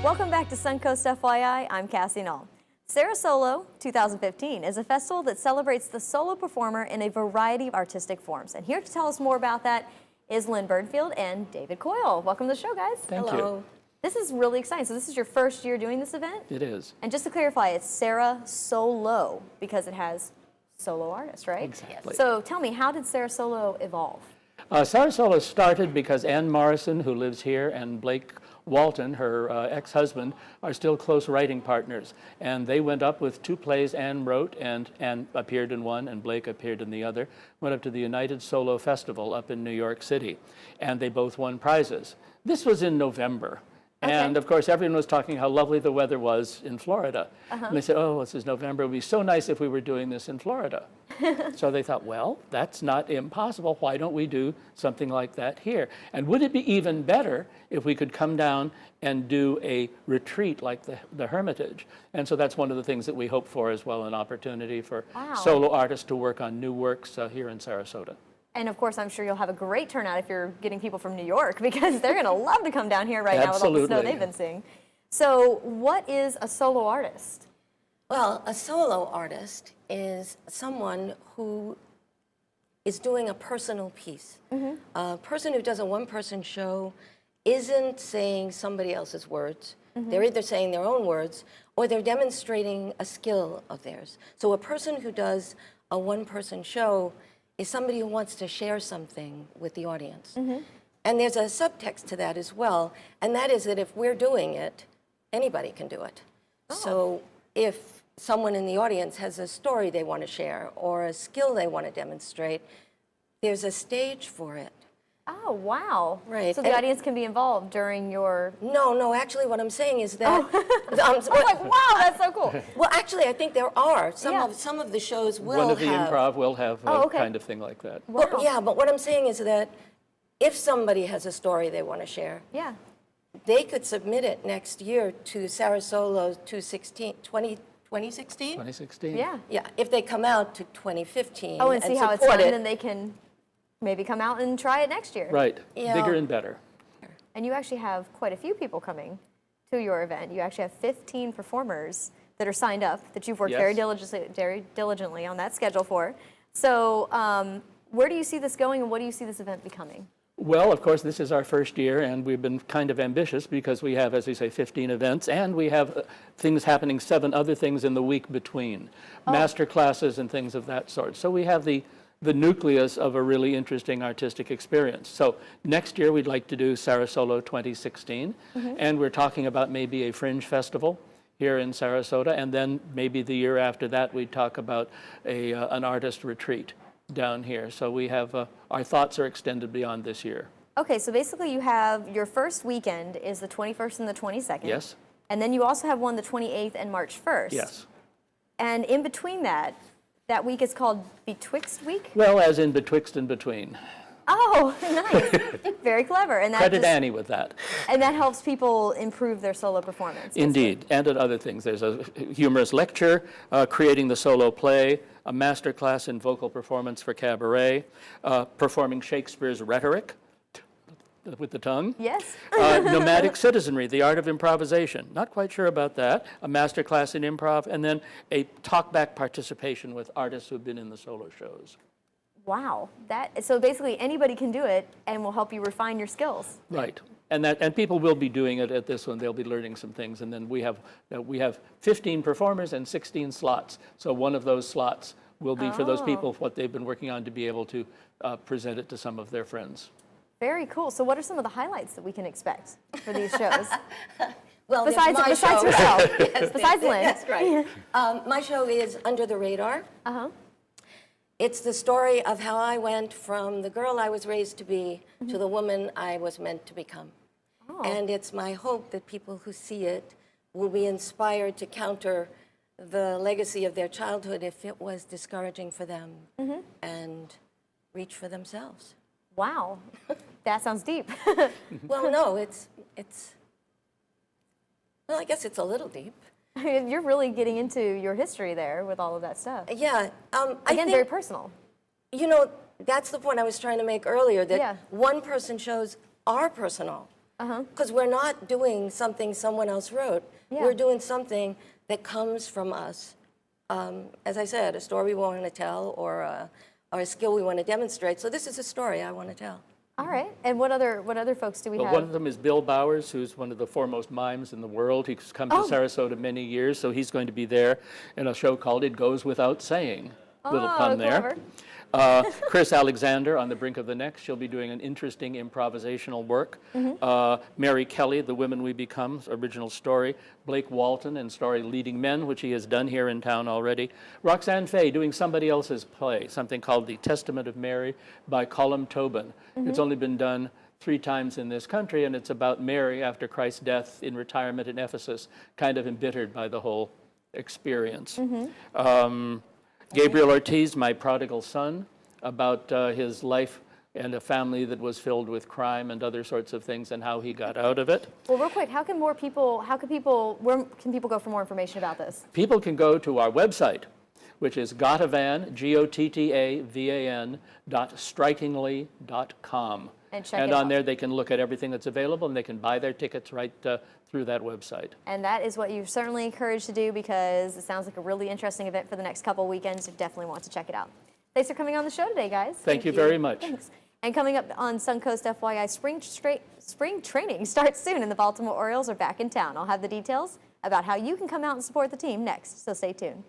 Welcome back to Suncoast FYI. I'm Cassie Knoll. Sara-Solo 2015 is a festival that celebrates the solo performer in a variety of artistic forms. And here to tell us more about that is Lynn Birdfield and David Coyle. Welcome to the show, guys. Thank you. This is really exciting. So this is your first year doing this event? It is. And just to clarify, it's Sara-Solo because it has solo artists, right? Exactly. So tell me, how did Sara-Solo evolve? Sara-Solo started because Ann Morrison, who lives here, and Blake Walton, her ex-husband, are still close writing partners. And they went up with two plays Ann wrote, and Ann appeared in one and Blake appeared in the other, went up to the United Solo Festival up in New York City. And they both won prizes. This was in November. Okay. And of course, everyone was talking how lovely the weather was in Florida. And they said, oh, this is November. It would be so nice if we were doing this in Florida. So they thought, well, that's not impossible. Why don't we do something like that here? And would it be even better if we could come down and do a retreat like the Hermitage? And so that's one of the things that we hope for as well, an opportunity for solo artists to work on new works here in Sarasota. And of course, I'm sure you'll have a great turnout if you're getting people from New York, because they're going to love to come down here right now with all the snow they've been seeing. So what is a solo artist? Well, a solo artist is someone who is doing a personal piece. A person who does a one-person show isn't saying somebody else's words. They're either saying their own words or they're demonstrating a skill of theirs. So a person who does a one-person show is somebody who wants to share something with the audience. And there's a subtext to that as well, and that is that if we're doing it, anybody can do it. So if someone in the audience has a story they want to share or a skill they want to demonstrate, there's a stage for it. Oh, wow. Right. So the audience can be involved during your... No, actually what I'm saying is that... I was like, wow, that's so cool. Well, actually, I think there are. Some of the shows will have... One of the improv will have a kind of thing like that. Wow. Well, yeah, but what I'm saying is that if somebody has a story they want to share, they could submit it next year to Sara-Solo 2016? 2016? Yeah. Yeah, if they come out to 2015 and see how it's done, it. then they can maybe come out and try it next year. Right, Yeah. bigger and better. And you actually have quite a few people coming to your event. You actually have 15 performers that are signed up that you've worked very diligently on that schedule for. So where do you see this going, and what do you see this event becoming? Well, of course, this is our first year, and we've been kind of ambitious because we have, as we say, 15 events, and we have things happening, 7 other things in the week between, master classes and things of that sort. So we have the nucleus of a really interesting artistic experience. So next year we'd like to do Sara-Solo 2016, and we're talking about maybe a fringe festival here in Sarasota, and then maybe the year after that we'd talk about an artist retreat down here. So we have, our thoughts are extended beyond this year. Okay, so basically you have your first weekend is the 21st and the 22nd. Yes. And then you also have one the 28th and March 1st. Yes. And in between that week is called Betwixt Week? Well, as in betwixt and between. Oh, nice. Very clever. And that Credit Annie with that. And that helps people improve their solo performance. Indeed, and at other things. There's a humorous lecture, creating the solo play, a master class in vocal performance for cabaret, performing Shakespeare's rhetoric with the tongue. Yes. Nomadic citizenry, the art of improvisation. Not quite sure about that. A master class in improv, and then a talkback participation with artists who've been in the solo shows. Wow. So basically anybody can do it and will help you refine your skills. Right. And people will be doing it at this one. They'll be learning some things. And then we have 15 performers and 16 slots. So one of those slots will be for those people what they've been working on to be able to present it to some of their friends. Very cool. So what are some of the highlights that we can expect for these shows? Well, besides yourself, yes, besides Lynn. That's right. My show is Under the Radar. It's the story of how I went from the girl I was raised to be to the woman I was meant to become. And it's my hope that people who see it will be inspired to counter the legacy of their childhood if it was discouraging for them and reach for themselves. Wow. That sounds deep. Well, no, well, I guess it's a little deep. You're really getting into your history there with all of that stuff. Yeah. I think, very personal. You know, that's the point I was trying to make earlier, that one-person shows are personal. Because we're not doing something someone else wrote. Yeah. We're doing something that comes from us. As I said, a story we want to tell or a skill we want to demonstrate. So this is a story I want to tell. All right. And what other folks do we Well, have? one of them is Bill Bowers, who's one of the foremost mimes in the world. He's come to Sara-Solo many years, so he's going to be there in a show called It Goes Without Saying. Little pun there. Chris Alexander on the brink of the next. She'll be doing an interesting improvisational work. Mary Kelly, The Women We Become, original story. Blake Walton and story Leading Men, which he has done here in town already. Roxanne Fay doing somebody else's play, something called The Testament of Mary by Colum Tobin. It's only been done 3 times in this country, and it's about Mary after Christ's death in retirement in Ephesus, kind of embittered by the whole experience. Gabriel Ortiz, My Prodigal Son, about his life and a family that was filled with crime and other sorts of things and how he got out of it. Well, real quick, where can people go for more information about this? People can go to our website, which is gottavan, gottavan.strikingly.com. And check and it on out. there they can look at everything that's available and they can buy their tickets right through that website. And that is what you're certainly encouraged to do because it sounds like a really interesting event for the next couple weekends. You definitely want to check it out. Thanks for coming on the show today, guys. Thank you very much. Thanks. And coming up on Suncoast FYI, spring training starts soon and the Baltimore Orioles are back in town. I'll have the details about how you can come out and support the team next, so stay tuned.